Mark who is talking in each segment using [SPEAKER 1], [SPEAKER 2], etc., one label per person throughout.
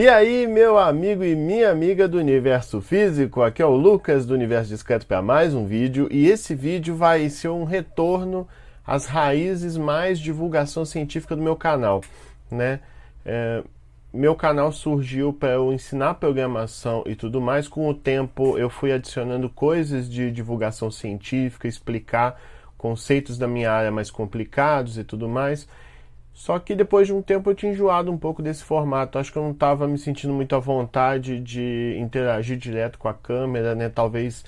[SPEAKER 1] E aí, meu amigo e minha amiga do Universo Físico, aqui é o Lucas do Universo Discreto para mais um vídeo, e esse vídeo vai ser um retorno às raízes mais divulgação científica do meu canal, né? Meu canal surgiu para eu ensinar programação e tudo mais. Com o tempo eu fui adicionando coisas de divulgação científica, explicar conceitos da minha área mais complicados e tudo mais. Só que depois de um tempo eu tinha enjoado um pouco desse formato. Acho que eu não estava me sentindo muito à vontade de interagir direto com a câmera, né? Talvez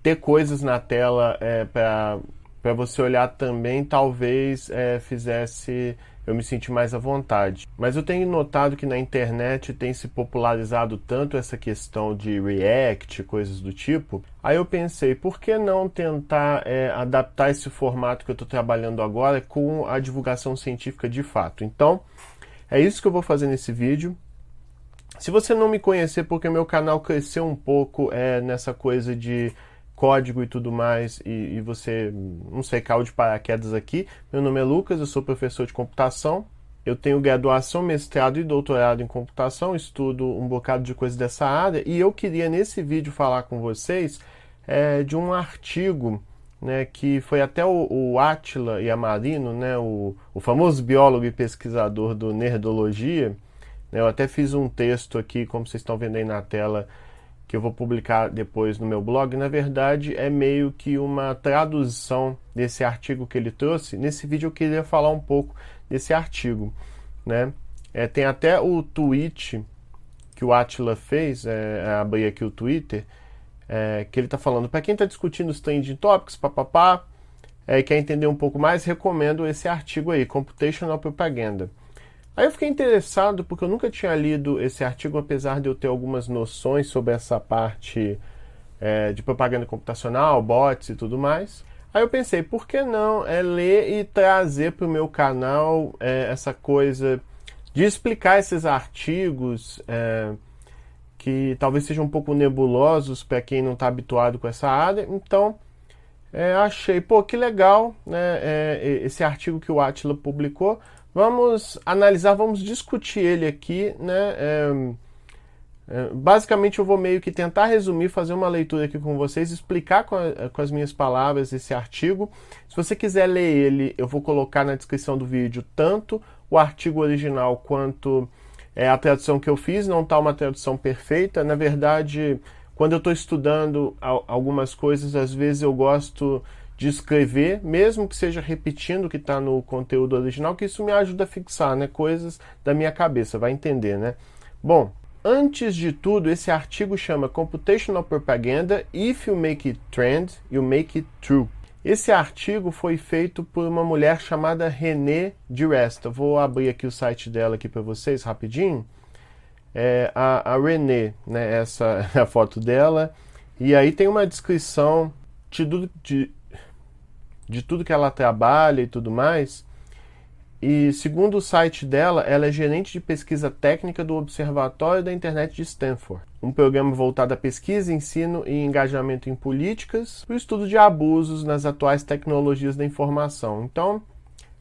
[SPEAKER 1] ter coisas na tela para você olhar também, talvez fizesse eu me sentir mais à vontade. Mas eu tenho notado que na internet tem se popularizado tanto essa questão de React, coisas do tipo. Aí eu pensei, por que não tentar adaptar esse formato que eu estou trabalhando agora com a divulgação científica de fato? Então, é isso que eu vou fazer nesse vídeo. Se você não me conhecer, porque meu canal cresceu um pouco nessa coisa de código e tudo mais, e você, não sei, caiu de paraquedas aqui. Meu nome é Lucas, eu sou professor de computação, eu tenho graduação, mestrado e doutorado em computação, estudo um bocado de coisa dessa área, e eu queria nesse vídeo falar com vocês de um artigo, né, que foi até o Átila Yamarino, né, o famoso biólogo e pesquisador do Nerdologia, né, eu até fiz um texto aqui, como vocês estão vendo aí na tela, que eu vou publicar depois no meu blog. Na verdade é meio que uma tradução desse artigo que ele trouxe. Nesse vídeo eu queria falar um pouco desse artigo, né? Tem até o tweet que o Átila fez, abri aqui o Twitter, que ele está falando, para quem está discutindo os trending topics, papapá, e quer entender um pouco mais, recomendo esse artigo aí, Computational Propaganda. Aí eu fiquei interessado porque eu nunca tinha lido esse artigo, apesar de eu ter algumas noções sobre essa parte de propaganda computacional, bots e tudo mais. Aí eu pensei, por que não ler e trazer para o meu canal essa coisa de explicar esses artigos que talvez sejam um pouco nebulosos para quem não está habituado com essa área. Então, achei, pô, que legal, né, esse artigo que o Átila publicou. Vamos analisar, vamos discutir ele aqui, né? Basicamente eu vou meio que tentar resumir, fazer uma leitura aqui com vocês, explicar com as minhas palavras esse artigo. Se você quiser ler ele, eu vou colocar na descrição do vídeo tanto o artigo original quanto a tradução que eu fiz. Não está uma tradução perfeita, na verdade, quando eu estou estudando algumas coisas, às vezes eu gosto de escrever, mesmo que seja repetindo o que está no conteúdo original, que isso me ajuda a fixar, né, coisas da minha cabeça, vai entender, né? Bom, antes de tudo, esse artigo chama Computational Propaganda, If You Make It Trend, You Make It True. Esse artigo foi feito por uma mulher chamada Renée DiResta. Vou abrir aqui o site dela aqui para vocês, rapidinho. A Renée, né, essa é a foto dela, e aí tem uma descrição de tudo que ela trabalha e tudo mais. E segundo o site dela, ela é gerente de pesquisa técnica do Observatório da Internet de Stanford, um programa voltado a pesquisa, ensino e engajamento em políticas, o estudo de abusos nas atuais tecnologias da informação. Então,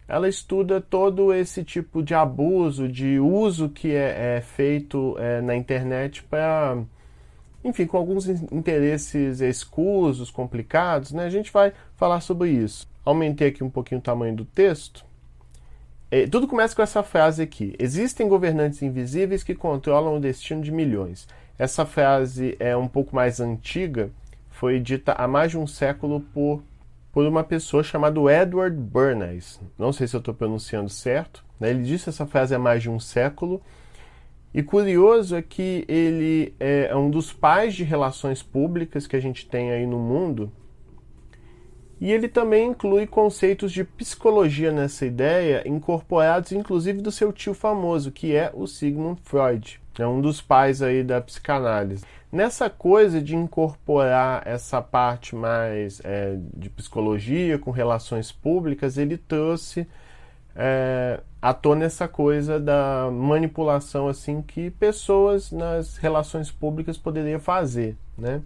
[SPEAKER 1] ela estuda todo esse tipo de abuso, de uso que é feito na internet para, enfim, com alguns interesses escusos, complicados, né? A gente vai falar sobre isso. Aumentei aqui um pouquinho o tamanho do texto. Tudo começa com essa frase aqui. Existem governantes invisíveis que controlam o destino de milhões. Essa frase é um pouco mais antiga, foi dita há mais de um século por uma pessoa chamada Edward Bernays. Não sei se eu estou pronunciando certo, né? Ele disse essa frase há mais de um século. E curioso é que ele é um dos pais de relações públicas que a gente tem aí no mundo, e ele também inclui conceitos de psicologia nessa ideia, incorporados inclusive do seu tio famoso, que é o Sigmund Freud, é um dos pais aí da psicanálise. Nessa coisa de incorporar essa parte mais de psicologia com relações públicas, ele trouxe à tona essa coisa da manipulação assim que pessoas nas relações públicas poderiam fazer, né?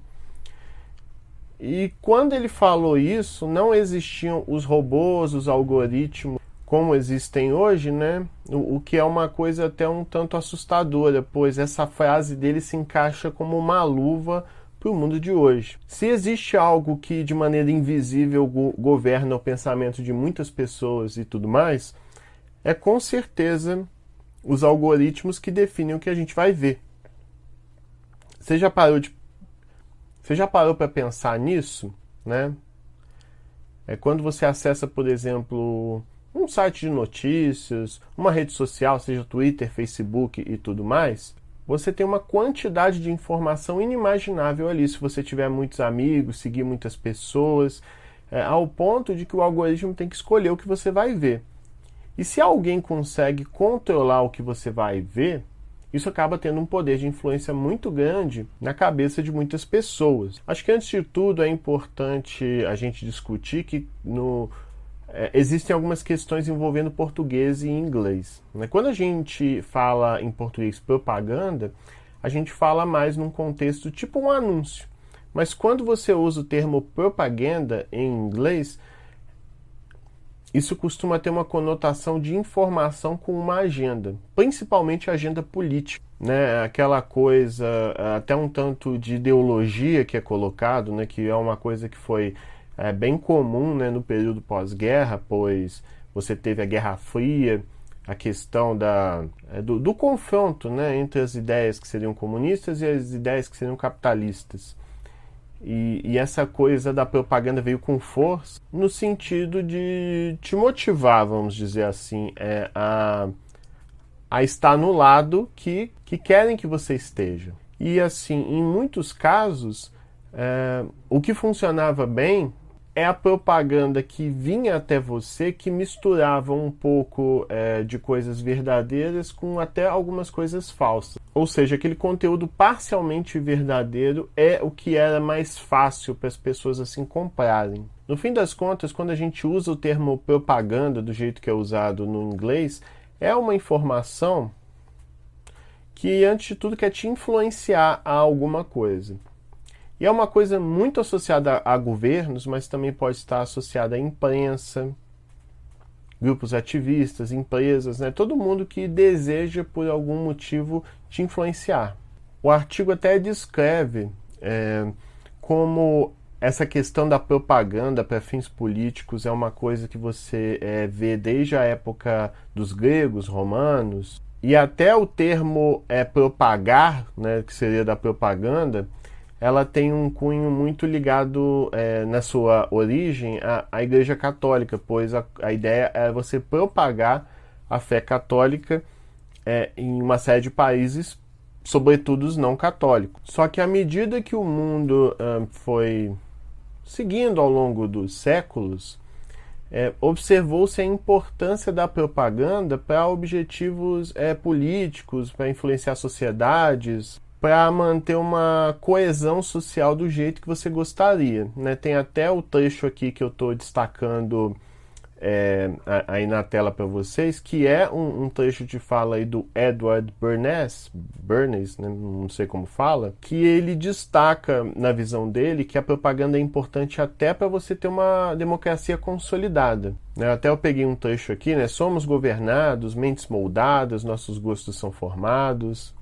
[SPEAKER 1] E quando ele falou isso, não existiam os robôs, os algoritmos como existem hoje, né? O que é uma coisa até um tanto assustadora, pois essa frase dele se encaixa como uma luva para o mundo de hoje. Se existe algo que de maneira invisível governa o pensamento de muitas pessoas e tudo mais, é com certeza os algoritmos que definem o que a gente vai ver. Você já parou para pensar nisso, né? É quando você acessa, por exemplo, um site de notícias, uma rede social, seja Twitter, Facebook e tudo mais, você tem uma quantidade de informação inimaginável ali, se você tiver muitos amigos, seguir muitas pessoas, ao ponto de que o algoritmo tem que escolher o que você vai ver. E se alguém consegue controlar o que você vai ver, isso acaba tendo um poder de influência muito grande na cabeça de muitas pessoas. Acho que, antes de tudo, é importante a gente discutir que existem algumas questões envolvendo português e inglês, né? Quando a gente fala em português propaganda, a gente fala mais num contexto tipo um anúncio. Mas quando você usa o termo propaganda em inglês, isso costuma ter uma conotação de informação com uma agenda, principalmente a agenda política, né? Aquela coisa, até um tanto de ideologia que é colocado, né? Que é uma coisa que foi bem comum, né, no período pós-guerra, pois você teve a Guerra Fria, a questão do confronto, né, entre as ideias que seriam comunistas e as ideias que seriam capitalistas. E essa coisa da propaganda veio com força no sentido de te motivar, vamos dizer assim, a estar no lado que querem que você esteja. E assim, em muitos casos, o que funcionava bem é a propaganda que vinha até você, que misturava um pouco de coisas verdadeiras com até algumas coisas falsas. Ou seja, aquele conteúdo parcialmente verdadeiro é o que era mais fácil para as pessoas assim comprarem. No fim das contas, quando a gente usa o termo propaganda do jeito que é usado no inglês, é uma informação que, antes de tudo, quer te influenciar a alguma coisa. E é uma coisa muito associada a governos, mas também pode estar associada à imprensa, grupos ativistas, empresas, né? Todo mundo que deseja, por algum motivo, te influenciar. O artigo até descreve como essa questão da propaganda para fins políticos é uma coisa que você vê desde a época dos gregos, romanos, e até o termo propagar, né, que seria da propaganda, ela tem um cunho muito ligado na sua origem à Igreja Católica, pois a ideia é você propagar a fé católica em uma série de países, sobretudo os não católicos. Só que à medida que o mundo foi seguindo ao longo dos séculos, observou-se a importância da propaganda para objetivos políticos, para influenciar sociedades, para manter uma coesão social do jeito que você gostaria, né? Tem até o trecho aqui que eu estou destacando aí na tela para vocês, que é um trecho de fala aí do Edward Bernays, né? Não sei como fala, que ele destaca na visão dele que a propaganda é importante até para você ter uma democracia consolidada, né? Até eu peguei um trecho aqui, né? Somos governados, mentes moldadas, nossos gostos são formados,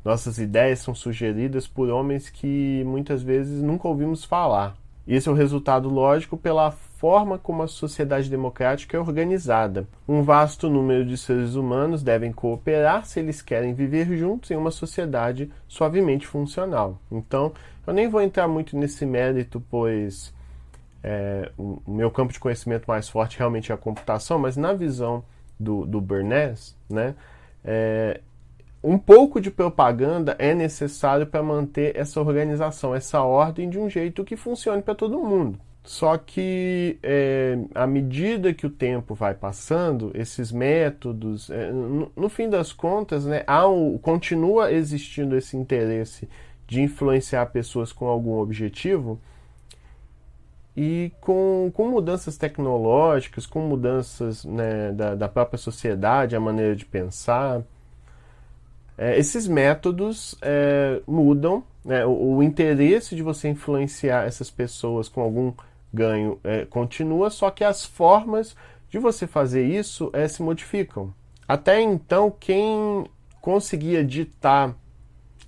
[SPEAKER 1] nossas ideias são sugeridas por homens que muitas vezes nunca ouvimos falar. Esse é o resultado lógico pela forma como a sociedade democrática é organizada. Um vasto número de seres humanos devem cooperar se eles querem viver juntos em uma sociedade suavemente funcional. Então, eu nem vou entrar muito nesse mérito, pois o meu campo de conhecimento mais forte realmente é a computação, mas na visão do Bernays, né, um pouco de propaganda é necessário para manter essa organização, essa ordem de um jeito que funcione para todo mundo. Só que, à medida que o tempo vai passando, esses métodos, no fim das contas, né, continua existindo esse interesse de influenciar pessoas com algum objetivo, e com mudanças tecnológicas, com mudanças, né, da própria sociedade, a maneira de pensar, esses métodos mudam, né? O interesse de você influenciar essas pessoas com algum ganho continua, só que as formas de você fazer isso se modificam. Até então, quem conseguia ditar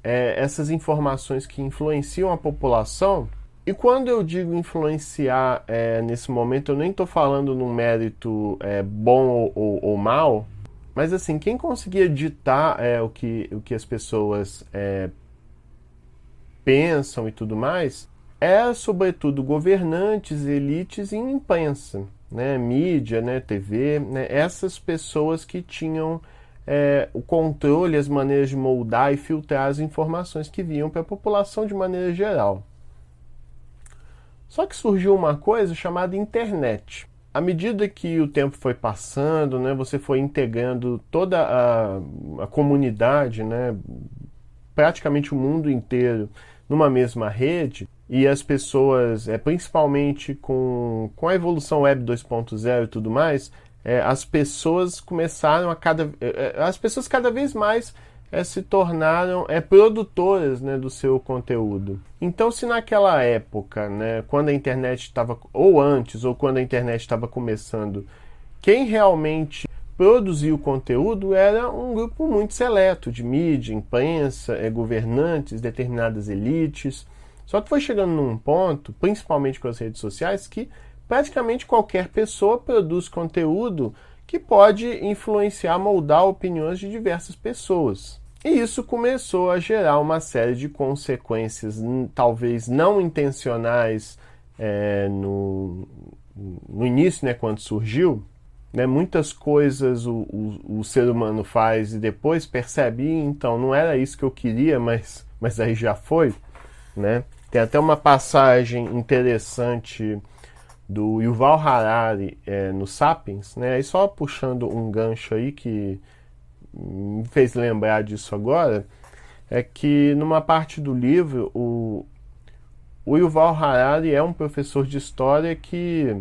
[SPEAKER 1] essas informações que influenciam a população, e quando eu digo influenciar nesse momento, eu nem estou falando num mérito bom ou mal, mas assim, quem conseguia ditar o que as pessoas pensam e tudo mais, sobretudo governantes, elites e imprensa, né, mídia, né, TV, né, essas pessoas que tinham o controle, as maneiras de moldar e filtrar as informações que vinham para a população de maneira geral. Só que surgiu uma coisa chamada internet. À medida que o tempo foi passando, né, você foi integrando toda a comunidade, né, praticamente o mundo inteiro, numa mesma rede, e as pessoas, principalmente com a evolução Web 2.0 e tudo mais, as pessoas começaram as pessoas cada vez mais se tornaram produtoras, né, do seu conteúdo. Então, se naquela época, né, quando a internet estava, ou antes, ou quando a internet estava começando, quem realmente produzia o conteúdo era um grupo muito seleto de mídia, imprensa, governantes, determinadas elites. Só que foi chegando num ponto, principalmente com as redes sociais, que praticamente qualquer pessoa produz conteúdo que pode influenciar, moldar opiniões de diversas pessoas. E isso começou a gerar uma série de consequências, talvez não intencionais no início, né, quando surgiu. Né, muitas coisas o ser humano faz e depois percebe, então não era isso que eu queria, mas aí já foi. Né? Tem até uma passagem interessante do Yuval Harari no Sapiens, né? E só puxando um gancho aí que me fez lembrar disso agora, é que numa parte do livro o Yuval Harari é um professor de história que,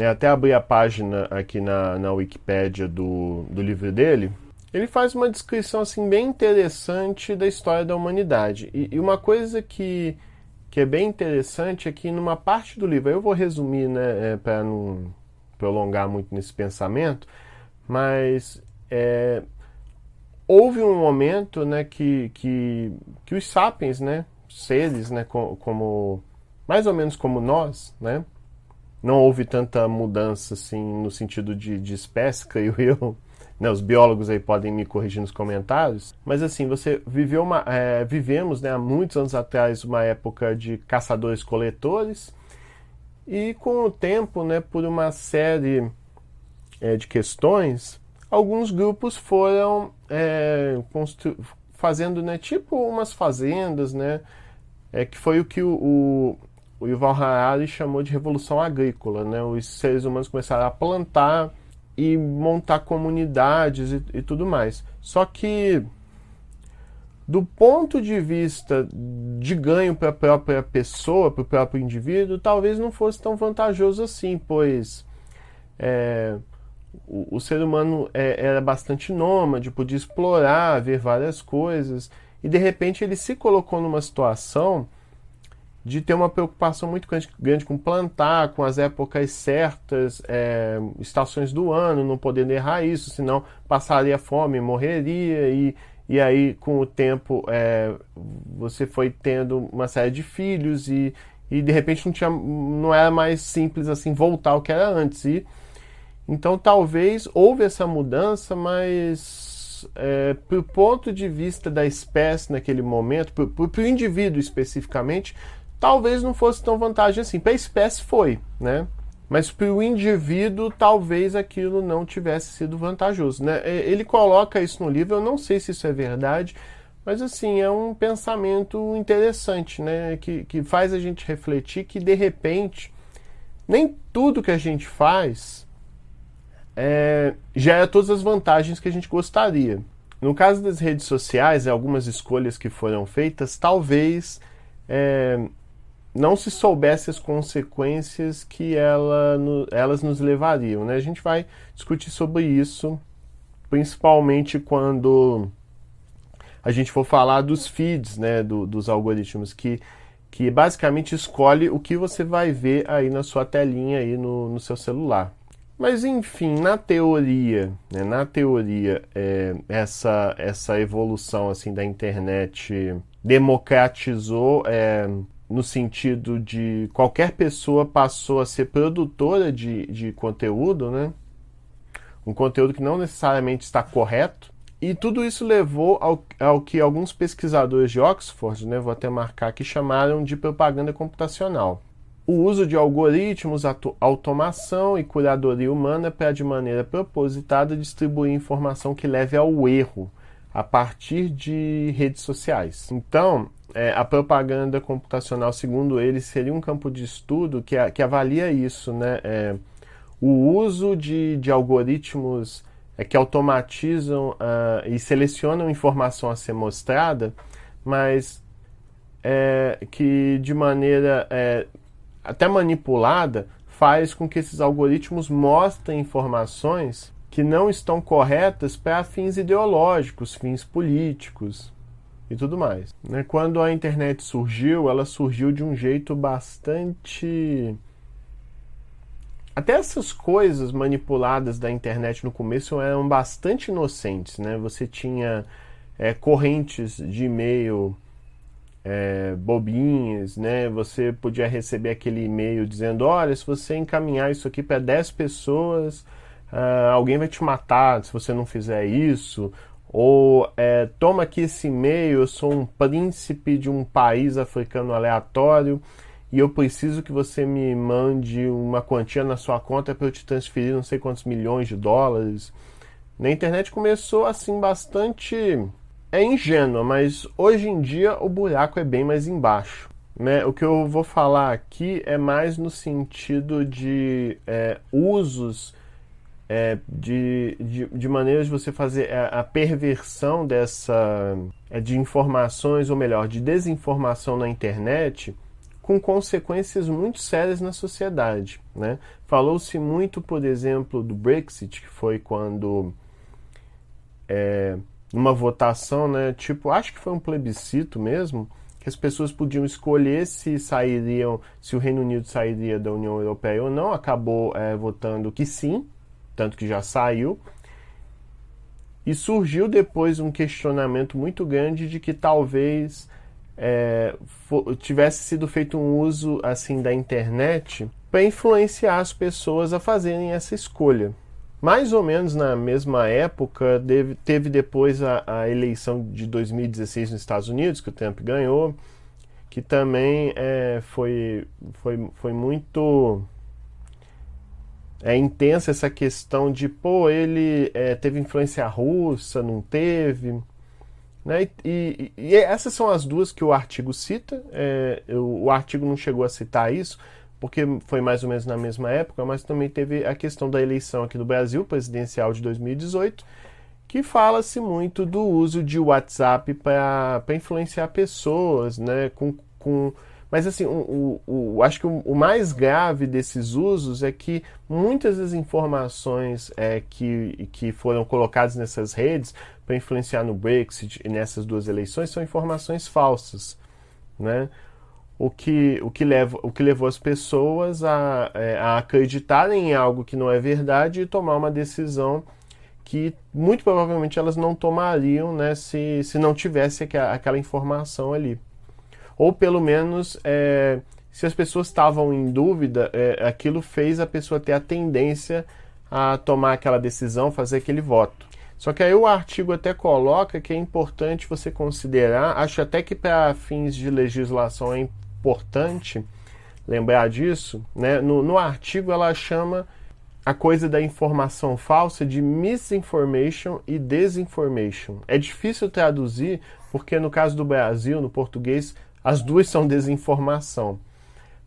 [SPEAKER 1] até abri a página aqui na Wikipédia do livro dele, ele faz uma descrição assim, bem interessante da história da humanidade. E uma coisa que é bem interessante é que numa parte do livro, eu vou resumir, né, para não prolongar muito nesse pensamento, mas houve um momento, né, que os sapiens, né, seres, né, como mais ou menos como nós, né, não houve tanta mudança assim no sentido de espécie, creio eu. Né, os biólogos aí podem me corrigir nos comentários, mas assim, vivemos, né, há muitos anos atrás uma época de caçadores-coletores, e com o tempo, né, por uma série de questões, alguns grupos foram fazendo, né, tipo umas fazendas, né, que foi o que o Yuval Harari chamou de revolução agrícola. Né, os seres humanos começaram a plantar e montar comunidades e tudo mais. Só que, do ponto de vista de ganho para a própria pessoa, para o próprio indivíduo, talvez não fosse tão vantajoso assim, pois o ser humano era bastante nômade, podia explorar, ver várias coisas, e de repente ele se colocou numa situação de ter uma preocupação muito grande com plantar, com as épocas certas, estações do ano, não podendo errar isso, senão passaria fome, morreria, e aí com o tempo você foi tendo uma série de filhos e de repente não era mais simples assim voltar ao que era antes. Então talvez houve essa mudança, mas pro ponto de vista da espécie naquele momento, pro indivíduo especificamente, talvez não fosse tão vantagem assim. Para a espécie foi, né? Mas para o indivíduo, talvez aquilo não tivesse sido vantajoso, né? Ele coloca isso no livro, eu não sei se isso é verdade, mas assim, é um pensamento interessante, né? Que faz a gente refletir que, de repente, nem tudo que a gente faz gera todas as vantagens que a gente gostaria. No caso das redes sociais, algumas escolhas que foram feitas, talvez não se soubesse as consequências que elas nos levariam. Né? A gente vai discutir sobre isso, principalmente quando a gente for falar dos feeds, né, dos algoritmos, que basicamente escolhe o que você vai ver aí na sua telinha, aí no seu celular. Mas enfim, na teoria, né, essa evolução assim da internet democratizou no sentido de qualquer pessoa passou a ser produtora de conteúdo, né? Um conteúdo que não necessariamente está correto. E tudo isso levou ao que alguns pesquisadores de Oxford, né, vou até marcar aqui, chamaram de propaganda computacional. O uso de algoritmos, automação e curadoria humana para, de maneira propositada, distribuir informação que leve ao erro a partir de redes sociais. Então, a propaganda computacional, segundo eles, seria um campo de estudo que avalia isso, né? O uso de algoritmos que automatizam e selecionam informação a ser mostrada, mas que de maneira até manipulada faz com que esses algoritmos mostrem informações que não estão corretas para fins ideológicos, fins políticos e tudo mais. Quando a internet surgiu, ela surgiu de um jeito bastante... Até essas coisas manipuladas da internet no começo eram bastante inocentes, né? Você tinha correntes de e-mail bobinhas, né? Você podia receber aquele e-mail dizendo: olha, se você encaminhar isso aqui para 10 pessoas, alguém vai te matar se você não fizer isso. Ou toma aqui esse e-mail, eu sou um príncipe de um país africano aleatório e eu preciso que você me mande uma quantia na sua conta para eu te transferir não sei quantos milhões de dólares. Na internet começou assim bastante ingênua, mas hoje em dia o buraco é bem mais embaixo, né? O que eu vou falar aqui é mais no sentido de usos de maneiras de você fazer a perversão de informações, ou melhor, de desinformação na internet, com consequências muito sérias na sociedade, né? Falou-se muito, por exemplo, do Brexit, que foi quando numa votação, né, acho que foi um plebiscito mesmo, que as pessoas podiam escolher se o Reino Unido sairia da União Europeia ou não. Acabou votando que sim, tanto que já saiu. E surgiu depois um questionamento muito grande de que talvez tivesse sido feito um uso assim da internet para influenciar as pessoas a fazerem essa escolha. Mais ou menos na mesma época, teve depois a eleição de 2016 nos Estados Unidos, que o Trump ganhou, que também foi muito intensa essa questão de, ele teve influência russa, não teve, né? E essas são as duas que o artigo cita. O artigo não chegou a citar isso, porque foi mais ou menos na mesma época, mas também teve a questão da eleição aqui no Brasil, presidencial de 2018, que fala-se muito do uso de WhatsApp para influenciar pessoas, né? Mas assim, acho que o mais grave desses usos é que muitas das informações que foram colocadas nessas redes para influenciar no Brexit e nessas duas eleições são informações falsas, né? O que levou as pessoas a acreditarem em algo que não é verdade e tomar uma decisão que muito provavelmente elas não tomariam, né, se não tivesse aquela informação ali. Ou pelo menos, se as pessoas estavam em dúvida, aquilo fez a pessoa ter a tendência a tomar aquela decisão, fazer aquele voto. Só que aí o artigo até coloca que é importante você considerar, acho até que para fins de legislação é importante lembrar disso, né? No artigo ela chama a coisa da informação falsa de misinformation e disinformation. É difícil traduzir, porque no caso do Brasil, no português, as duas são desinformação.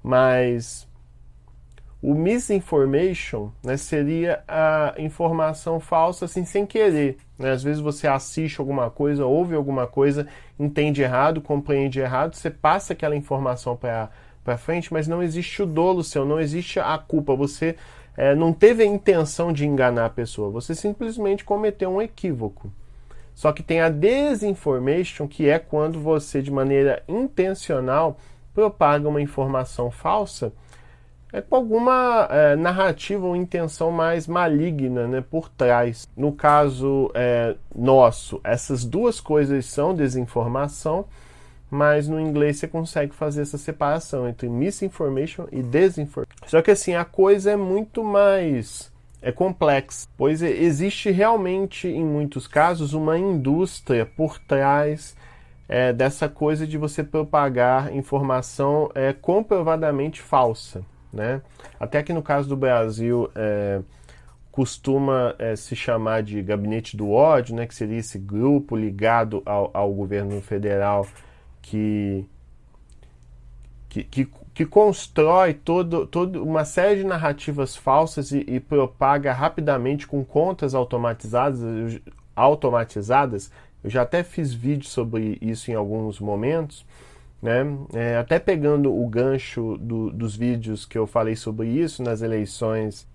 [SPEAKER 1] Mas o misinformation, né, seria a informação falsa assim, sem querer, né? Às vezes você assiste alguma coisa, ouve alguma coisa, entende errado, compreende errado, você passa aquela informação para frente, mas não existe o dolo seu, não existe a culpa. Você não teve a intenção de enganar a pessoa, você simplesmente cometeu um equívoco. Só que tem a disinformation, que é quando você, de maneira intencional, propaga uma informação falsa com alguma narrativa ou intenção mais maligna, né, por trás. No caso nosso, essas duas coisas são desinformação, mas no inglês você consegue fazer essa separação entre misinformation e disinformation. Só que assim, a coisa é muito mais complexa, pois existe realmente, em muitos casos, uma indústria por trás dessa coisa de você propagar informação comprovadamente falsa, né? Até que no caso do Brasil costuma se chamar de gabinete do ódio, né? Que seria esse grupo ligado ao governo federal que constrói toda uma série de narrativas falsas e propaga rapidamente com contas automatizadas. Eu já até fiz vídeo sobre isso em alguns momentos, né? Até pegando o gancho dos vídeos que eu falei sobre isso nas eleições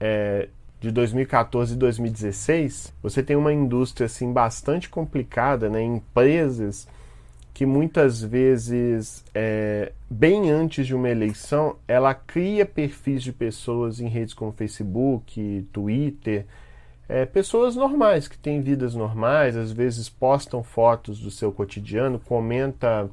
[SPEAKER 1] de 2014 e 2016, você tem uma indústria assim, bastante complicada, né? Empresas que muitas vezes, bem antes de uma eleição, ela cria perfis de pessoas em redes como Facebook, Twitter, pessoas normais, que têm vidas normais, às vezes postam fotos do seu cotidiano, comenta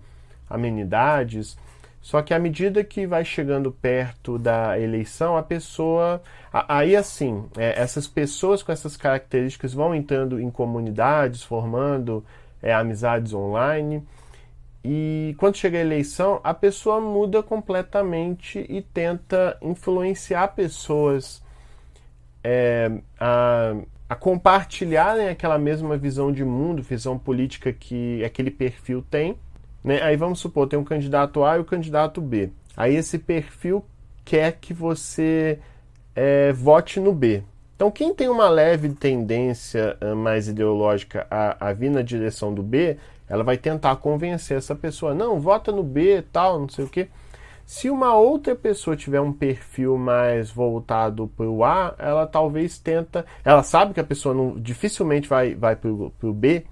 [SPEAKER 1] amenidades, só que à medida que vai chegando perto da eleição, a pessoa... Aí assim, essas pessoas com essas características vão entrando em comunidades, formando amizades online, e quando chega a eleição, a pessoa muda completamente e tenta influenciar pessoas a compartilharem aquela mesma visão de mundo, visão política que aquele perfil tem, né? Aí vamos supor, tem um candidato A e o candidato B. Aí esse perfil quer que você vote no B. Então quem tem uma leve tendência mais ideológica a vir na direção do B, ela vai tentar convencer essa pessoa, não, vota no B, tal, não sei o quê. Se uma outra pessoa tiver um perfil mais voltado para o A, ela talvez ela sabe que a pessoa dificilmente vai para o B,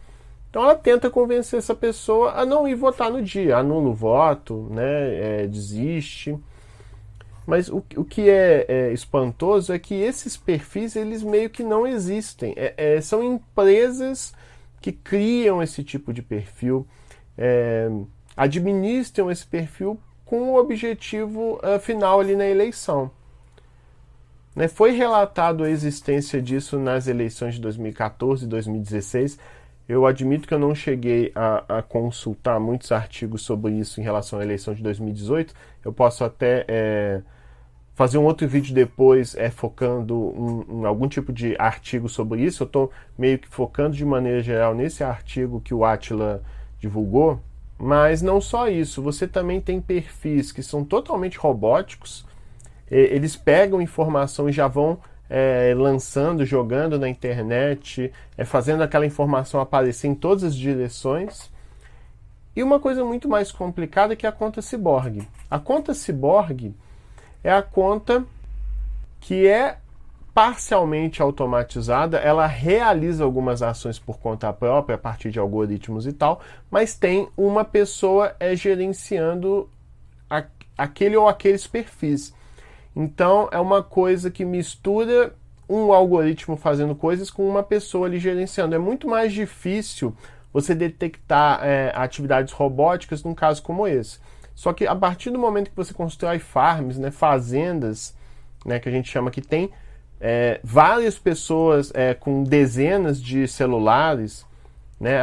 [SPEAKER 1] então ela tenta convencer essa pessoa a não ir votar no dia, anula o voto, né, desiste. Mas o que é espantoso é que esses perfis, eles meio que não existem. São empresas que criam esse tipo de perfil, administram esse perfil com o objetivo final ali na eleição. Né? Foi relatado a existência disso nas eleições de 2014 e 2016. Eu admito que eu não cheguei a consultar muitos artigos sobre isso em relação à eleição de 2018. Eu posso até fazer um outro vídeo depois focando em algum tipo de artigo sobre isso. Eu estou meio que focando de maneira geral nesse artigo que o Átila divulgou. Mas não só isso, você também tem perfis que são totalmente robóticos. Eles pegam informação e já vão lançando, jogando na internet, fazendo aquela informação aparecer em todas as direções. E uma coisa muito mais complicada que é a conta ciborgue. A conta ciborgue é a conta que é parcialmente automatizada, ela realiza algumas ações por conta própria, a partir de algoritmos e tal, mas tem uma pessoa gerenciando aquele ou aqueles perfis. Então é uma coisa que mistura um algoritmo fazendo coisas com uma pessoa ali gerenciando. É muito mais difícil você detectar atividades robóticas num caso como esse. Só que a partir do momento que você constrói farms, né, fazendas, né, que a gente chama que tem várias pessoas com dezenas de celulares, né,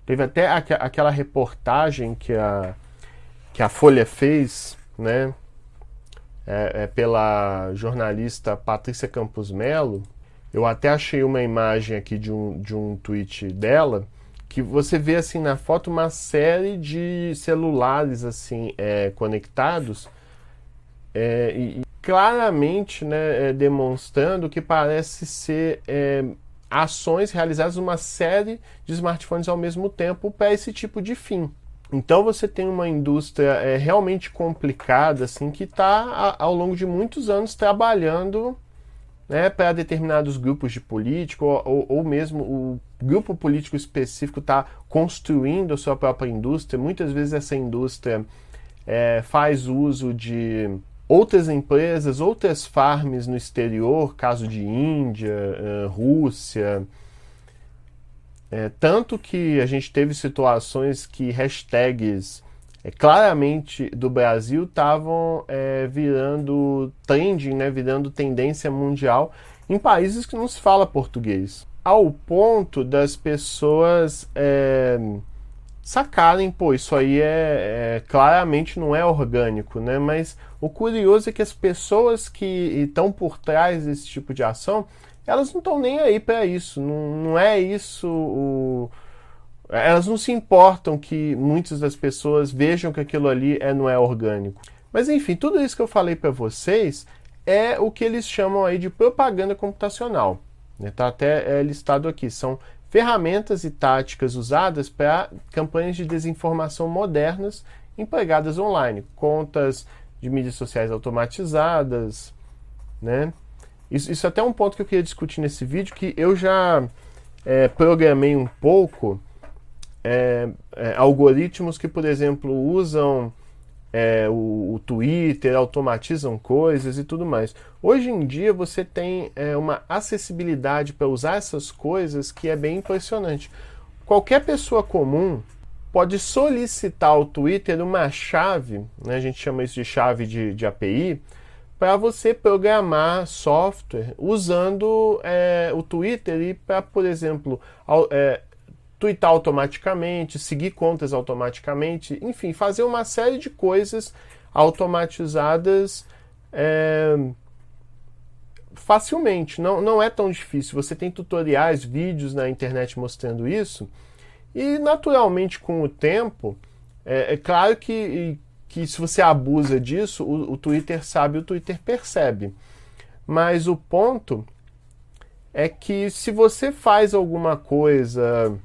[SPEAKER 1] teve até aquela reportagem que a Folha fez, né, pela jornalista Patrícia Campos Melo. Eu até achei uma imagem aqui de um tweet dela, que você vê assim na foto uma série de celulares assim conectados e claramente, né, demonstrando que parece ser ações realizadas numa série de smartphones ao mesmo tempo para esse tipo de fim. Então você tem uma indústria realmente complicada, assim, que está ao longo de muitos anos trabalhando, né, para determinados grupos de político, ou mesmo o grupo político específico está construindo a sua própria indústria. Muitas vezes essa indústria faz uso de outras empresas, outras farms no exterior, caso de Índia, Rússia. Tanto que a gente teve situações que hashtags claramente do Brasil estavam virando trending, né, virando tendência mundial em países que não se fala português. Ao ponto das pessoas sacarem, pô, isso aí claramente não é orgânico, né? Mas o curioso é que as pessoas que estão por trás desse tipo de ação, elas não estão nem aí para isso, não é isso elas não se importam que muitas das pessoas vejam que aquilo ali não é orgânico. Mas enfim, tudo isso que eu falei para vocês é o que eles chamam aí de propaganda computacional. Está até listado aqui, são ferramentas e táticas usadas para campanhas de desinformação modernas empregadas online, contas de mídias sociais automatizadas, né? Isso até é um ponto que eu queria discutir nesse vídeo, que eu já programei um pouco algoritmos que, por exemplo, usam o Twitter, automatizam coisas e tudo mais. Hoje em dia você tem uma acessibilidade para usar essas coisas que é bem impressionante. Qualquer pessoa comum pode solicitar ao Twitter uma chave, né, a gente chama isso de chave de API, para você programar software usando o Twitter e para, por exemplo, tweetar automaticamente, seguir contas automaticamente, enfim, fazer uma série de coisas automatizadas facilmente. Não é tão difícil. Você tem tutoriais, vídeos na internet mostrando isso, e naturalmente com o tempo, é claro que se você abusa disso, o Twitter sabe, o Twitter percebe. Mas o ponto é que se você faz alguma coisa,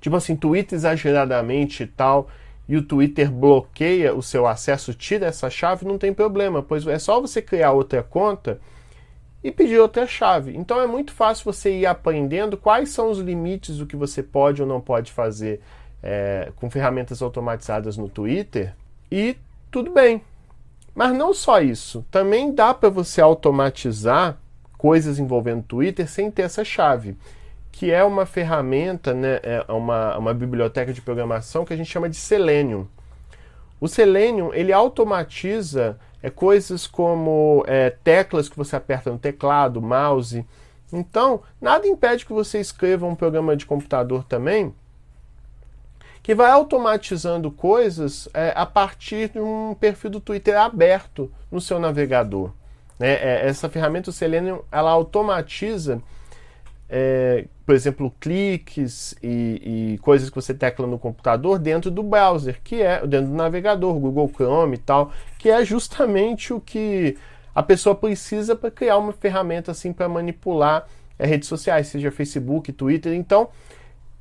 [SPEAKER 1] tipo assim, tweet exageradamente e tal, e o Twitter bloqueia o seu acesso, tira essa chave, não tem problema, pois é só você criar outra conta e pedir outra chave. Então é muito fácil você ir aprendendo quais são os limites do que você pode ou não pode fazer com ferramentas automatizadas no Twitter, e tudo bem. Mas não só isso, também dá para você automatizar coisas envolvendo Twitter sem ter essa chave, que é uma ferramenta, né, uma biblioteca de programação que a gente chama de Selenium. O Selenium, ele automatiza coisas como teclas que você aperta no teclado, mouse. Então, nada impede que você escreva um programa de computador também que vai automatizando coisas a partir de um perfil do Twitter aberto no seu navegador. Essa ferramenta, o Selenium, ela automatiza, por exemplo, cliques e coisas que você tecla no computador dentro do browser, que é dentro do navegador, Google Chrome e tal, que é justamente o que a pessoa precisa para criar uma ferramenta assim para manipular redes sociais, seja Facebook, Twitter. Então,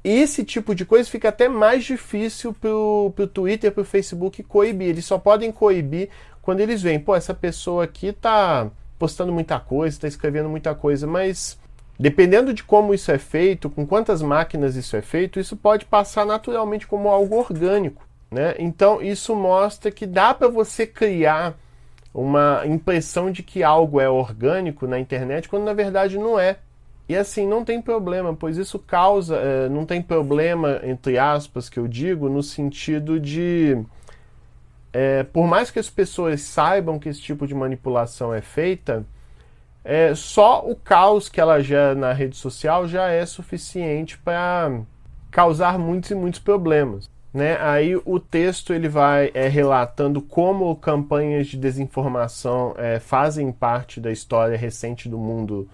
[SPEAKER 1] esse tipo de coisa fica até mais difícil para o Twitter, para o Facebook coibir. Eles só podem coibir quando eles veem, pô, essa pessoa aqui está postando muita coisa, está escrevendo muita coisa, mas dependendo de como isso é feito, com quantas máquinas isso é feito, isso pode passar naturalmente como algo orgânico, né? Então isso mostra que dá para você criar uma impressão de que algo é orgânico na internet, quando na verdade não é. E assim, não tem problema, pois isso causa, não tem problema, entre aspas, que eu digo, no sentido de, por mais que as pessoas saibam que esse tipo de manipulação é feita, só o caos que ela gera na rede social já é suficiente para causar muitos e muitos problemas, né? Aí o texto ele vai relatando como campanhas de desinformação fazem parte da história recente do mundo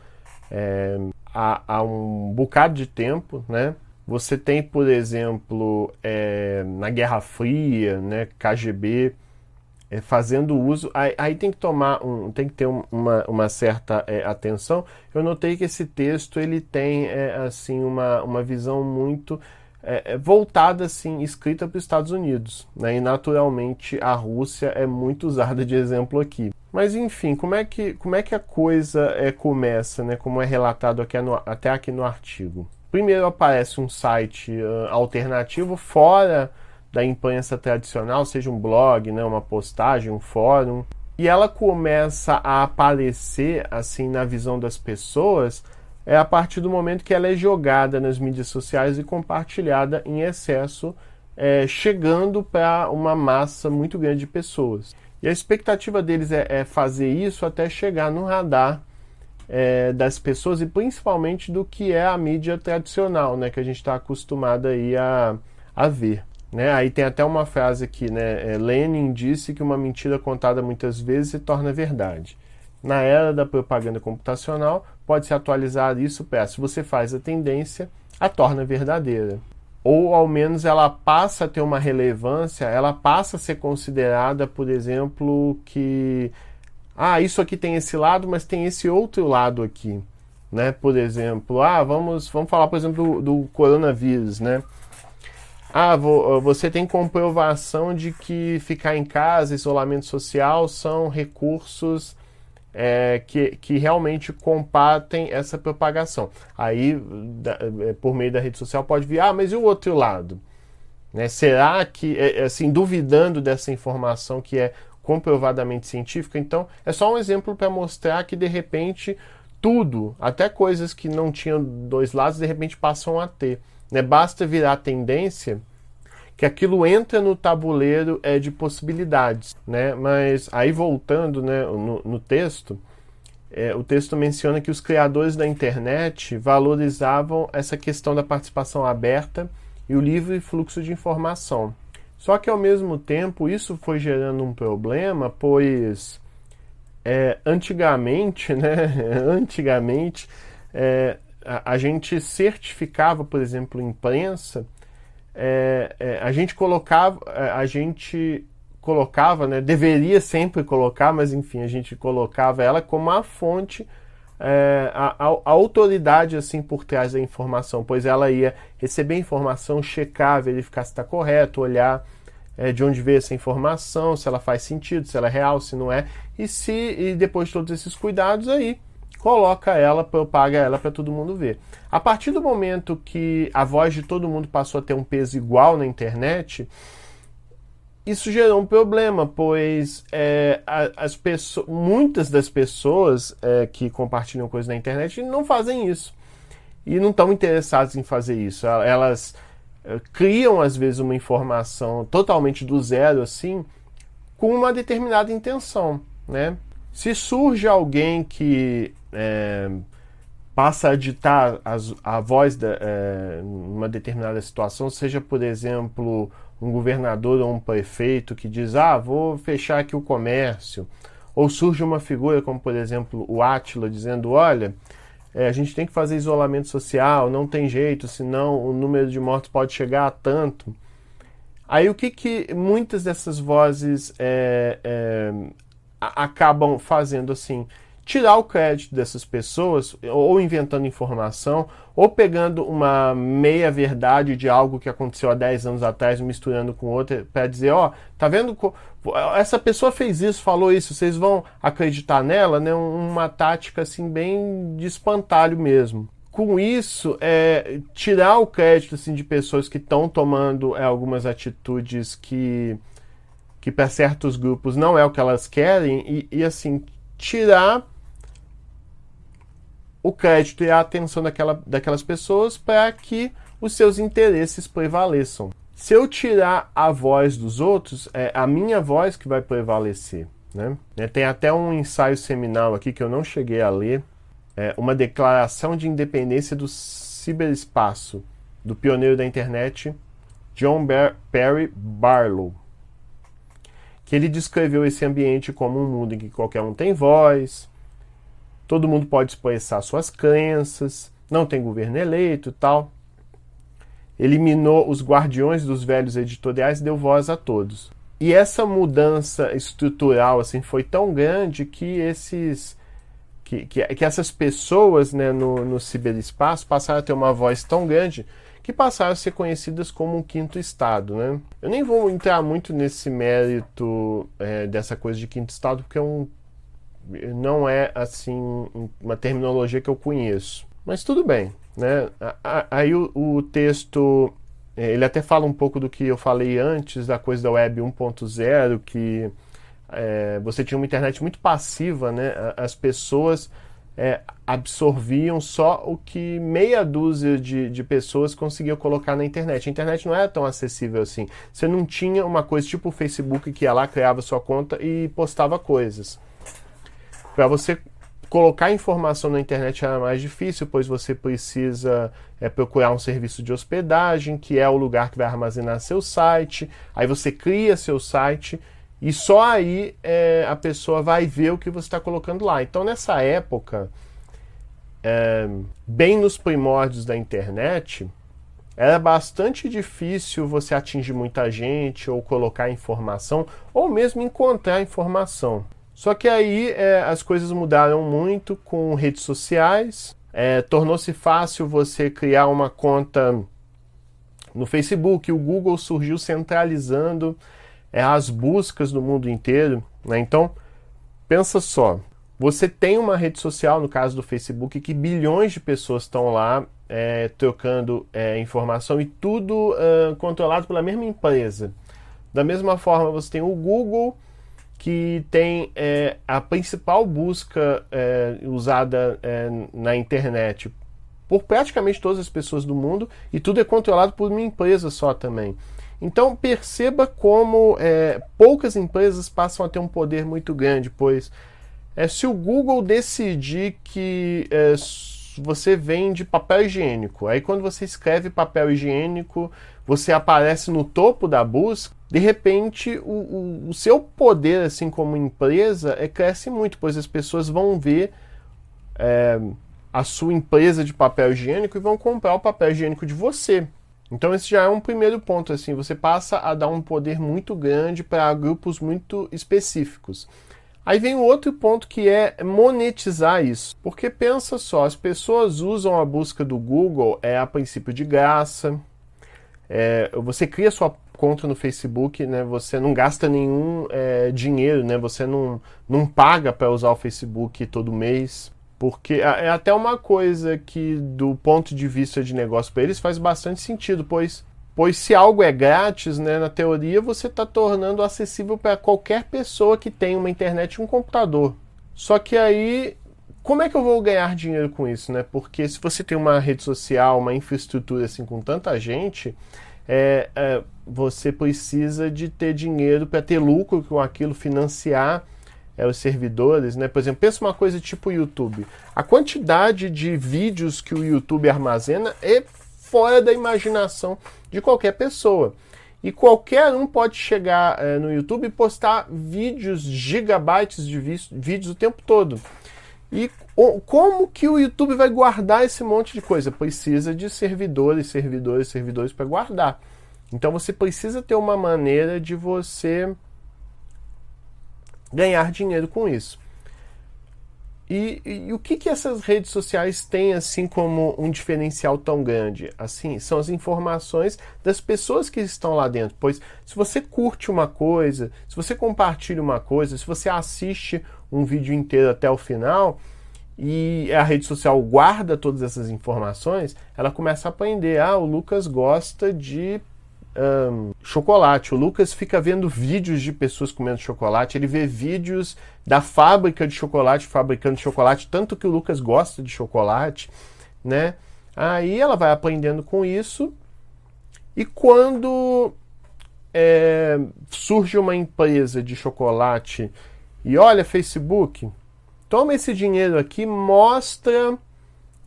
[SPEAKER 1] há um bocado de tempo, né? Você tem, por exemplo, na Guerra Fria, né, KGB, fazendo uso, aí tem que tem que ter uma certa atenção. Eu notei que esse texto ele tem assim uma visão muito voltada, assim, escrita para os Estados Unidos, né? E naturalmente a Rússia é muito usada de exemplo aqui. Mas enfim, como é que a coisa começa, né? Como é relatado até aqui no artigo. Primeiro aparece um site alternativo fora da imprensa tradicional, seja um blog, né, uma postagem, um fórum, e ela começa a aparecer assim na visão das pessoas a partir do momento que ela é jogada nas mídias sociais e compartilhada em excesso, chegando para uma massa muito grande de pessoas. E a expectativa deles é fazer isso até chegar no radar das pessoas e principalmente do que é a mídia tradicional, né, que a gente está acostumado aí a ver. Né? Aí tem até uma frase aqui, né? Lenin disse que uma mentira contada muitas vezes se torna verdade. Na era da propaganda computacional, pode-se atualizar isso para, se você faz a tendência, a torna verdadeira. Ou ao menos ela passa a ter uma relevância, ela passa a ser considerada, por exemplo, que isso aqui tem esse lado, mas tem esse outro lado aqui. Né? Por exemplo, vamos falar, por exemplo, do coronavírus, né? Você tem comprovação de que ficar em casa, isolamento social, são recursos que realmente combatem essa propagação. Aí, por meio da rede social, pode vir, mas e o outro lado? Né? Será que, assim, duvidando dessa informação que é comprovadamente científica? Então, é só um exemplo para mostrar que, de repente, tudo, até coisas que não tinham dois lados, de repente passam a ter. Né? Basta virar tendência que aquilo entra no tabuleiro de possibilidades. Né? Mas aí voltando, né, no texto, o texto menciona que os criadores da internet valorizavam essa questão da participação aberta e o livre fluxo de informação. Só que ao mesmo tempo isso foi gerando um problema, pois antigamente, né, a gente certificava, por exemplo, imprensa, a gente colocava, né, deveria sempre colocar, mas enfim, a gente colocava ela como a fonte, a autoridade assim por trás da informação, pois ela ia receber informação, checar, verificar se está correto, olhar de onde veio essa informação, se ela faz sentido, se ela é real, se não é, e depois de todos esses cuidados aí, coloca ela, propaga ela para todo mundo ver. A partir do momento que a voz de todo mundo passou a ter um peso igual na internet, isso gerou um problema, pois muitas das pessoas que compartilham coisas na internet não fazem isso. E não estão interessadas em fazer isso. Elas criam, às vezes, uma informação totalmente do zero, assim, com uma determinada intenção, né? Se surge alguém que passa a ditar a voz numa determinada situação, seja, por exemplo, um governador ou um prefeito que diz, vou fechar aqui o comércio, ou surge uma figura como, por exemplo, o Átila dizendo, olha, a gente tem que fazer isolamento social, não tem jeito, senão o número de mortos pode chegar a tanto. Aí o que muitas dessas vozes acabam fazendo, assim, tirar o crédito dessas pessoas, ou inventando informação, ou pegando uma meia-verdade de algo que aconteceu há 10 anos atrás, misturando com outra, para dizer, tá vendo? Essa pessoa fez isso, falou isso, vocês vão acreditar nela, né? Uma tática, assim, bem de espantalho mesmo. Com isso, tirar o crédito, assim, de pessoas que estão tomando algumas atitudes que para certos grupos não é o que elas querem, e assim, tirar o crédito e a atenção daquelas pessoas para que os seus interesses prevaleçam. Se eu tirar a voz dos outros, é a minha voz que vai prevalecer. Né? Tem até um ensaio seminal aqui que eu não cheguei a ler, uma declaração de independência do ciberespaço, do pioneiro da internet, John Perry Barlow, que ele descreveu esse ambiente como um mundo em que qualquer um tem voz, todo mundo pode expressar suas crenças, não tem governo eleito e tal. Eliminou os guardiões dos velhos editoriais e deu voz a todos. E essa mudança estrutural assim, foi tão grande que essas pessoas, né, no ciberespaço passaram a ter uma voz tão grande que passaram a ser conhecidas como um quinto estado. Né? Eu nem vou entrar muito nesse mérito dessa coisa de quinto estado, porque não é assim uma terminologia que eu conheço. Mas tudo bem. Né? Aí o texto Ele até fala um pouco do que eu falei antes, da coisa da Web 1.0, que você tinha uma internet muito passiva, né? As pessoas absorviam só o que meia dúzia de pessoas conseguiam colocar na internet. A internet não era tão acessível assim. Você não tinha uma coisa tipo o Facebook que ia lá, criava sua conta e postava coisas. Para você colocar informação na internet era mais difícil, pois você precisa procurar um serviço de hospedagem, que é o lugar que vai armazenar seu site. Aí você cria seu site e só aí a pessoa vai ver o que você está colocando lá. Então, nessa época, bem nos primórdios da internet, era bastante difícil você atingir muita gente, ou colocar informação, ou mesmo encontrar informação. Só que aí as coisas mudaram muito com redes sociais, tornou-se fácil você criar uma conta no Facebook, o Google surgiu centralizando as buscas no mundo inteiro, né? Então, pensa só, você tem uma rede social, no caso do Facebook, que bilhões de pessoas estão lá trocando informação e tudo controlado pela mesma empresa. Da mesma forma, você tem o Google, que tem a principal busca usada na internet por praticamente todas as pessoas do mundo, e tudo é controlado por uma empresa só também. Então perceba como poucas empresas passam a ter um poder muito grande, pois se o Google decidir que você vende papel higiênico, aí quando você escreve papel higiênico, você aparece no topo da busca, de repente o seu poder assim como empresa cresce muito, pois as pessoas vão ver a sua empresa de papel higiênico e vão comprar o papel higiênico de você. Então esse já é um primeiro ponto, assim, você passa a dar um poder muito grande para grupos muito específicos. Aí vem o outro ponto, que é monetizar isso. Porque pensa só, as pessoas usam a busca do Google a princípio de graça, você cria sua conta no Facebook, né, você não gasta nenhum dinheiro, né, você não paga para usar o Facebook todo mês. Porque é até uma coisa que, do ponto de vista de negócio para eles, faz bastante sentido, pois se algo é grátis, né, na teoria, você está tornando acessível para qualquer pessoa que tem uma internet e um computador. Só que aí, como é que eu vou ganhar dinheiro com isso, né? Porque se você tem uma rede social, uma infraestrutura assim com tanta gente, você precisa de ter dinheiro para ter lucro com aquilo, financiar os servidores, né? Por exemplo, pensa uma coisa tipo o YouTube. A quantidade de vídeos que o YouTube armazena é fora da imaginação de qualquer pessoa. E qualquer um pode chegar no YouTube e postar vídeos, gigabytes de vídeos o tempo todo. E como que o YouTube vai guardar esse monte de coisa? Precisa de servidores para guardar. Então você precisa ter uma maneira de você ganhar dinheiro com isso. E o que essas redes sociais têm assim como um diferencial tão grande? Assim, são as informações das pessoas que estão lá dentro. Pois se você curte uma coisa, se você compartilha uma coisa, se você assiste um vídeo inteiro até o final e a rede social guarda todas essas informações, ela começa a aprender. O Lucas gosta de chocolate. O Lucas fica vendo vídeos de pessoas comendo chocolate, ele vê vídeos da fábrica de chocolate fabricando chocolate, tanto que o Lucas gosta de chocolate, né? Aí ela vai aprendendo com isso, e quando surge uma empresa de chocolate e olha, Facebook, toma esse dinheiro aqui, mostra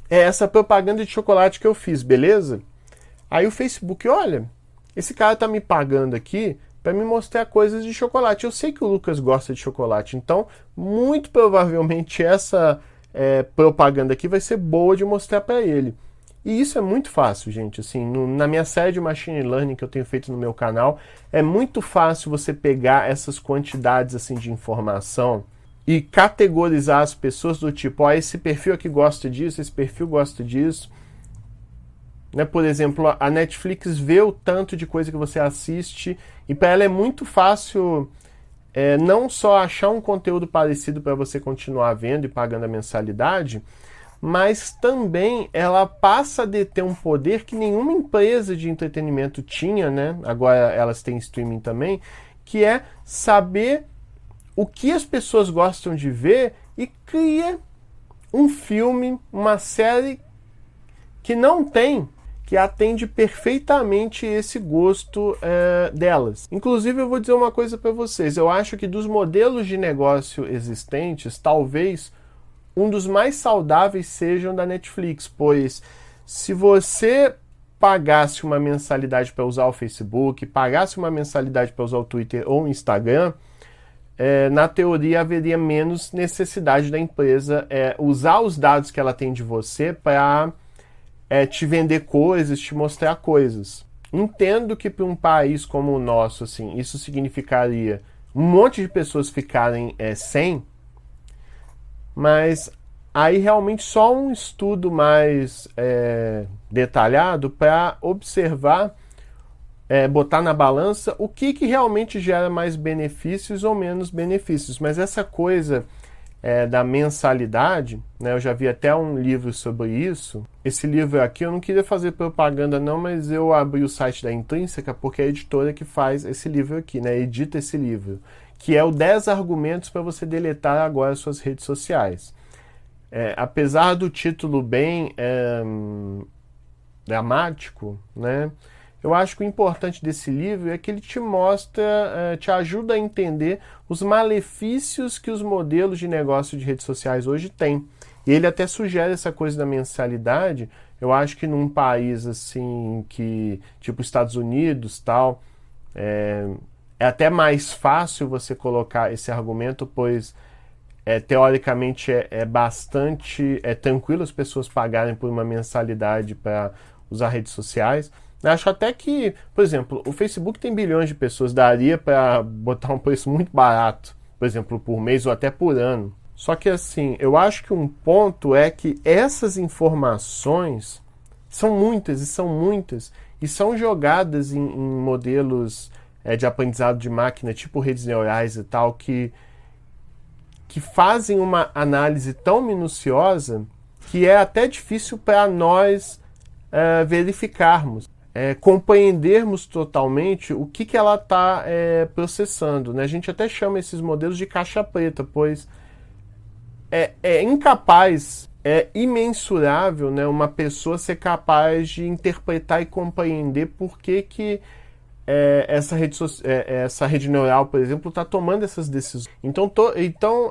[SPEAKER 1] essa propaganda de chocolate que eu fiz, beleza? Aí o Facebook, olha, esse cara tá me pagando aqui para me mostrar coisas de chocolate. Eu sei que o Lucas gosta de chocolate, então muito provavelmente essa propaganda aqui vai ser boa de mostrar para ele. E isso é muito fácil, gente. Assim, na minha série de Machine Learning que eu tenho feito no meu canal, é muito fácil você pegar essas quantidades assim de informação e categorizar as pessoas do tipo, esse perfil aqui gosta disso, esse perfil gosta disso. Né? Por exemplo, a Netflix vê o tanto de coisa que você assiste, e para ela é muito fácil não só achar um conteúdo parecido para você continuar vendo e pagando a mensalidade, mas também ela passa a deter um poder que nenhuma empresa de entretenimento tinha, né? Agora elas têm streaming também, que é saber o que as pessoas gostam de ver e cria um filme, uma série que não tem, que atende perfeitamente esse gosto delas. Inclusive, eu vou dizer uma coisa para vocês. Eu acho que dos modelos de negócio existentes, talvez um dos mais saudáveis sejam da Netflix, pois se você pagasse uma mensalidade para usar o Facebook, pagasse uma mensalidade para usar o Twitter ou o Instagram, na teoria haveria menos necessidade da empresa usar os dados que ela tem de você para te vender coisas, te mostrar coisas. Entendo que para um país como o nosso, assim, isso significaria um monte de pessoas ficarem sem, mas aí realmente só um estudo mais detalhado para observar, botar na balança o que realmente gera mais benefícios ou menos benefícios. Mas essa coisa da mensalidade, né, eu já vi até um livro sobre isso. Esse livro aqui, eu não queria fazer propaganda não, mas eu abri o site da Intrínseca porque é a editora que faz esse livro aqui, né, edita esse livro, que é o 10 argumentos para você deletar agora suas redes sociais. Apesar do título bem dramático, né, eu acho que o importante desse livro é que ele te mostra, te ajuda a entender os malefícios que os modelos de negócio de redes sociais hoje têm. E ele até sugere essa coisa da mensalidade. Eu acho que num país assim, tipo Estados Unidos, tal, é até mais fácil você colocar esse argumento, pois teoricamente bastante tranquilo as pessoas pagarem por uma mensalidade para usar redes sociais. Acho até que, por exemplo, o Facebook tem bilhões de pessoas, daria para botar um preço muito barato, por exemplo, por mês ou até por ano. Só que assim, eu acho que um ponto é que essas informações são muitas e são jogadas em modelos de aprendizado de máquina, tipo redes neurais e tal, que fazem uma análise tão minuciosa que é até difícil para nós verificarmos. Compreendermos totalmente o que ela está processando, né? A gente até chama esses modelos de caixa preta, pois é incapaz, é imensurável, né, uma pessoa ser capaz de interpretar e compreender por que essa rede neural, por exemplo, está tomando essas decisões. Então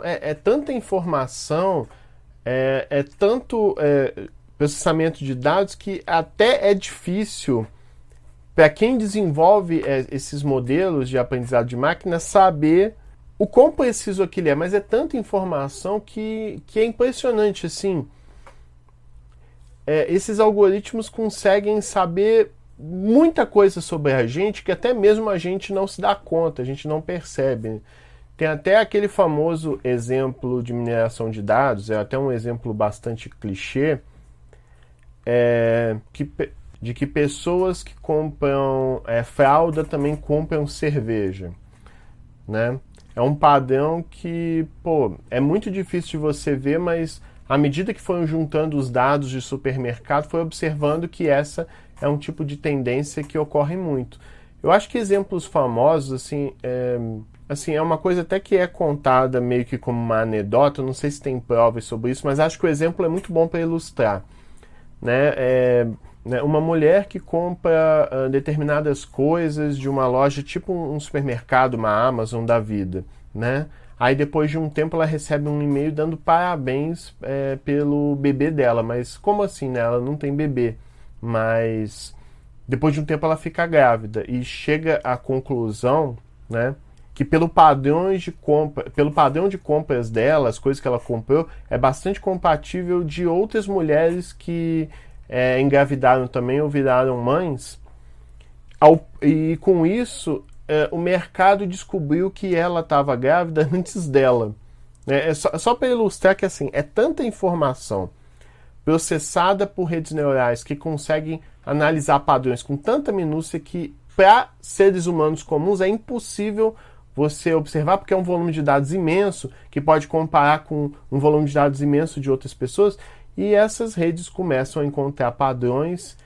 [SPEAKER 1] é tanta informação, tanto processamento de dados que até é difícil para quem desenvolve esses modelos de aprendizado de máquina saber o quão preciso aquilo é, mas é tanta informação que é impressionante, assim. Esses algoritmos conseguem saber muita coisa sobre a gente que até mesmo a gente não se dá conta, a gente não percebe. Tem até aquele famoso exemplo de mineração de dados, é até um exemplo bastante clichê, de que pessoas que compram fralda também compram cerveja, né? É um padrão que, é muito difícil de você ver, mas à medida que foram juntando os dados de supermercado, foi observando que essa é um tipo de tendência que ocorre muito. Eu acho que exemplos famosos, assim, é uma coisa até que é contada meio que como uma anedota, não sei se tem provas sobre isso, mas acho que o exemplo é muito bom para ilustrar. Uma mulher que compra determinadas coisas de uma loja, tipo um supermercado, uma Amazon da vida, né? Aí depois de um tempo ela recebe um e-mail dando parabéns pelo bebê dela, mas como assim, né? Ela não tem bebê, mas depois de um tempo ela fica grávida e chega à conclusão, né, que pelo padrão de compras dela, as coisas que ela comprou, é bastante compatível de outras mulheres que engravidaram também ou viraram mães. E com isso, o mercado descobriu que ela estava grávida antes dela. Só para ilustrar que assim, é tanta informação processada por redes neurais que conseguem analisar padrões com tanta minúcia que para seres humanos comuns é impossível você observar, porque é um volume de dados imenso, que pode comparar com um volume de dados imenso de outras pessoas. e essas redes começam a encontrar padrões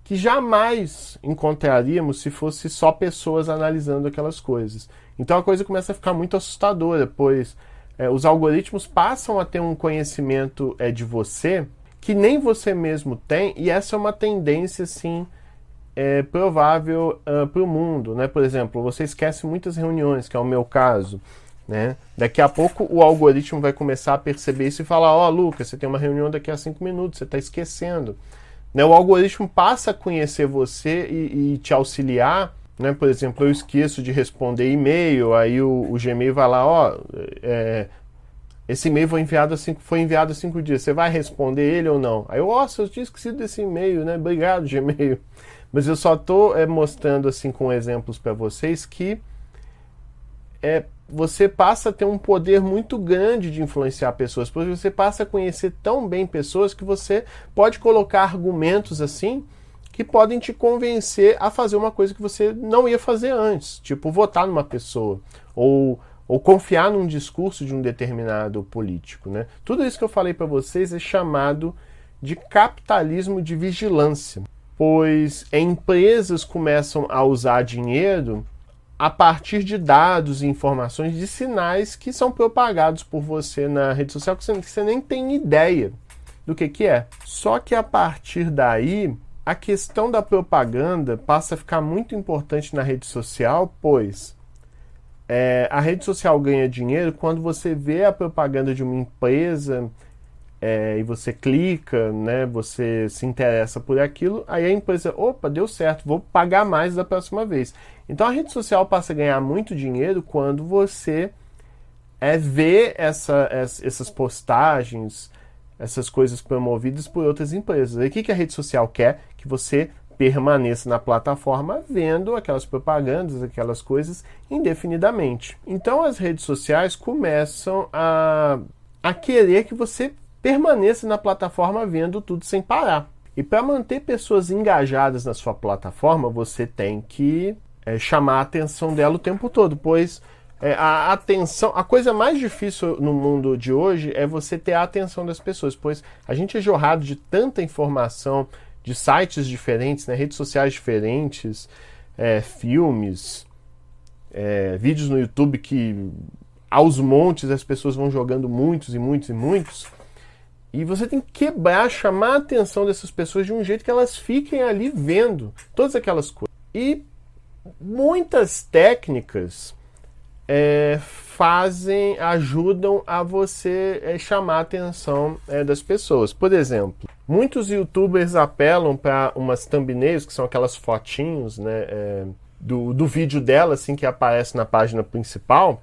[SPEAKER 1] que jamais encontraríamos se fosse só pessoas analisando aquelas coisas. Então a coisa começa a ficar muito assustadora, pois os algoritmos passam a ter um conhecimento de você que nem você mesmo tem, e essa é uma tendência, assim, provável para o mundo, né? Por exemplo, você esquece muitas reuniões, que é o meu caso, né? Daqui a pouco o algoritmo vai começar a perceber isso e falar: ó, Lucas, você tem uma reunião daqui a 5 minutos, você está esquecendo. Né? O algoritmo passa a conhecer você e te auxiliar, né? Por exemplo, eu esqueço de responder e-mail, aí o Gmail vai lá: ó, esse e-mail foi enviado há 5 dias, você vai responder ele ou não? Aí nossa, eu tinha esquecido desse e-mail, né? Obrigado, Gmail. Mas eu só estou mostrando assim com exemplos para vocês que você passa a ter um poder muito grande de influenciar pessoas, porque você passa a conhecer tão bem pessoas que você pode colocar argumentos assim que podem te convencer a fazer uma coisa que você não ia fazer antes, tipo votar numa pessoa ou confiar num discurso de um determinado político, né? Tudo isso que eu falei para vocês é chamado de capitalismo de vigilância, pois empresas começam a usar dinheiro a partir de dados e informações de sinais que são propagados por você na rede social que você nem tem ideia do que é. Só que a partir daí, a questão da propaganda passa a ficar muito importante na rede social, pois a rede social ganha dinheiro quando você vê a propaganda de uma empresa e você clica, né, você se interessa por aquilo, aí a empresa, opa, deu certo, vou pagar mais da próxima vez. Então a rede social passa a ganhar muito dinheiro quando você vê essas postagens, essas coisas promovidas por outras empresas. E o que a rede social quer? Que você permaneça na plataforma vendo aquelas propagandas, aquelas coisas indefinidamente. Então as redes sociais começam a querer que você permaneça na plataforma vendo tudo sem parar. E para manter pessoas engajadas na sua plataforma, você tem que chamar a atenção dela o tempo todo, pois a coisa mais difícil no mundo de hoje é você ter a atenção das pessoas, pois a gente é jorrado de tanta informação, de sites diferentes, né, redes sociais diferentes, filmes, vídeos no YouTube que aos montes as pessoas vão jogando muitos e muitos e muitos, e você tem que chamar a atenção dessas pessoas de um jeito que elas fiquem ali vendo todas aquelas coisas. E muitas técnicas ajudam a você chamar a atenção das pessoas. Por exemplo, muitos youtubers apelam para umas thumbnails, que são aquelas fotinhos, né, do vídeo dela, assim, que aparece na página principal.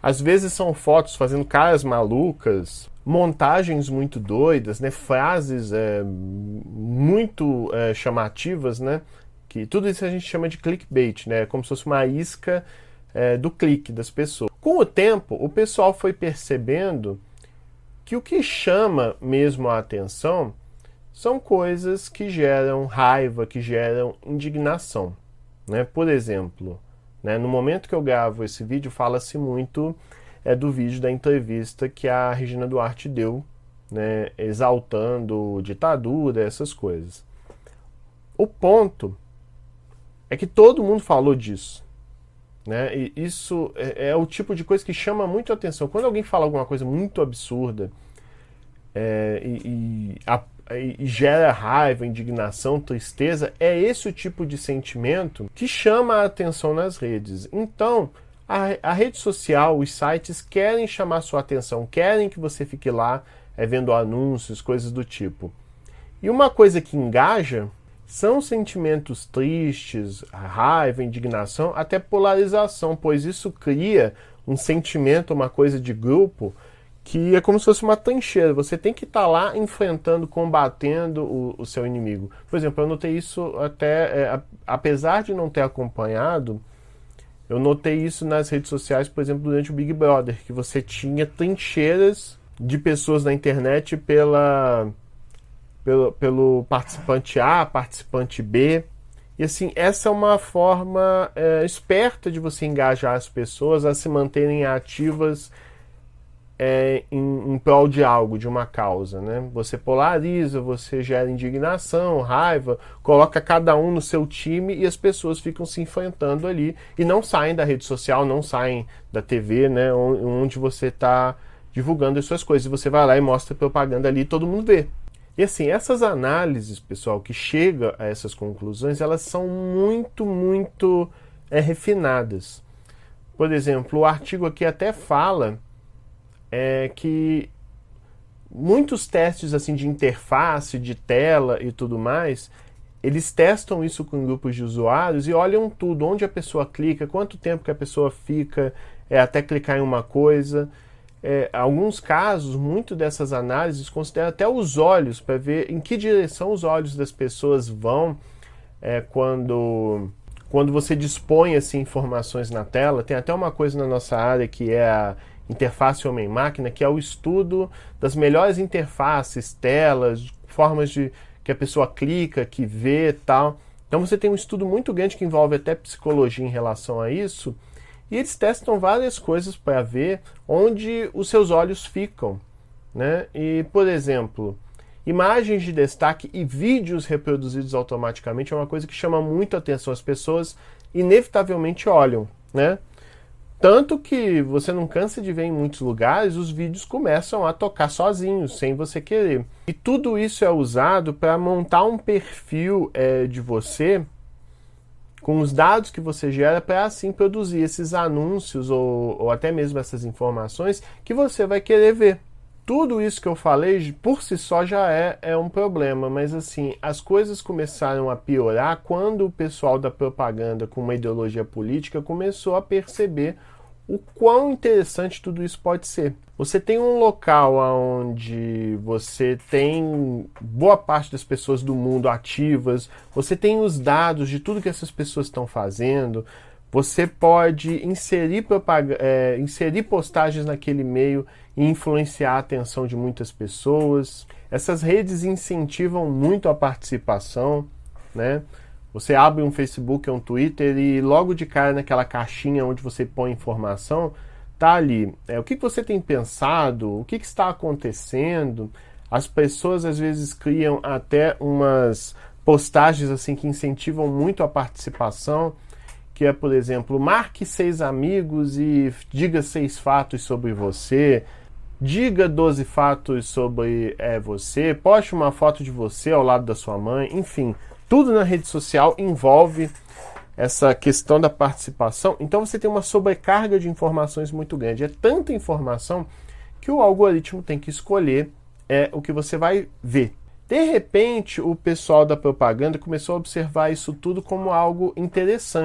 [SPEAKER 1] Às vezes são fotos fazendo caras malucas, montagens muito doidas, né, frases muito chamativas, né, que tudo isso a gente chama de clickbait, né, como se fosse uma isca do clique das pessoas. Com o tempo, o pessoal foi percebendo que o que chama mesmo a atenção são coisas que geram raiva, que geram indignação, né? Por exemplo, né, no momento que eu gravo esse vídeo, fala-se muito do vídeo da entrevista que a Regina Duarte deu, né, exaltando ditadura, essas coisas. O ponto é que todo mundo falou disso, né? E isso é o tipo de coisa que chama muito a atenção. Quando alguém fala alguma coisa muito absurda e gera raiva, indignação, tristeza, é esse o tipo de sentimento que chama a atenção nas redes. Então, a rede social, os sites querem chamar sua atenção, querem que você fique lá vendo anúncios, coisas do tipo. E uma coisa que engaja são sentimentos tristes, raiva, indignação, até polarização, pois isso cria um sentimento, uma coisa de grupo, que é como se fosse uma trincheira. Você tem que estar lá enfrentando, combatendo o seu inimigo. Por exemplo, eu notei isso até, apesar de não ter acompanhado, eu notei isso nas redes sociais, por exemplo, durante o Big Brother, que você tinha trincheiras de pessoas na internet pelo participante A, participante B. E assim, essa é uma forma esperta de você engajar as pessoas a se manterem ativas em prol de algo, de uma causa, né? Você polariza, você gera indignação, raiva, coloca cada um no seu time e as pessoas ficam se enfrentando ali e não saem da rede social, não saem da TV, né? Onde você está divulgando as suas coisas. Você vai lá e mostra propaganda ali e todo mundo vê. E assim, essas análises, pessoal, que chegam a essas conclusões, elas são muito refinadas. Por exemplo, o artigo aqui até fala que muitos testes assim de interface, de tela e tudo mais, eles testam isso com grupos de usuários e olham tudo, onde a pessoa clica, quanto tempo que a pessoa fica até clicar em uma coisa. Alguns casos, muito dessas análises consideram até os olhos, para ver em que direção os olhos das pessoas vão quando você dispõe assim, informações na tela. Tem até uma coisa na nossa área que é a interface homem-máquina, que é o estudo das melhores interfaces, telas, formas de que a pessoa clica, que vê e tal. Então você tem um estudo muito grande que envolve até psicologia em relação a isso, e eles testam várias coisas para ver onde os seus olhos ficam, né? E, por exemplo, imagens de destaque e vídeos reproduzidos automaticamente é uma coisa que chama muito a atenção. As pessoas inevitavelmente olham, né? Tanto que você não cansa de ver em muitos lugares, os vídeos começam a tocar sozinhos, sem você querer. E tudo isso é usado para montar um perfil de você, com os dados que você gera, para assim produzir esses anúncios ou até mesmo essas informações que você vai querer ver. Tudo isso que eu falei, por si só, já é um problema, mas assim, as coisas começaram a piorar quando o pessoal da propaganda com uma ideologia política começou a perceber o quão interessante tudo isso pode ser. Você tem um local onde você tem boa parte das pessoas do mundo ativas, você tem os dados de tudo que essas pessoas estão fazendo, você pode inserir postagens naquele meio e influenciar a atenção de muitas pessoas. Essas redes incentivam muito a participação, né? Você abre um Facebook, um Twitter e logo de cara naquela caixinha onde você põe informação, tá ali. O que você tem pensado? O que está acontecendo? As pessoas às vezes criam até umas postagens assim que incentivam muito a participação, que é, por exemplo, marque 6 amigos e diga 6 fatos sobre você, diga 12 fatos sobre você, poste uma foto de você ao lado da sua mãe, enfim, tudo na rede social envolve essa questão da participação. Então você tem uma sobrecarga de informações muito grande. É tanta informação que o algoritmo tem que escolher o que você vai ver. De repente, o pessoal da propaganda começou a observar isso tudo como algo interessante.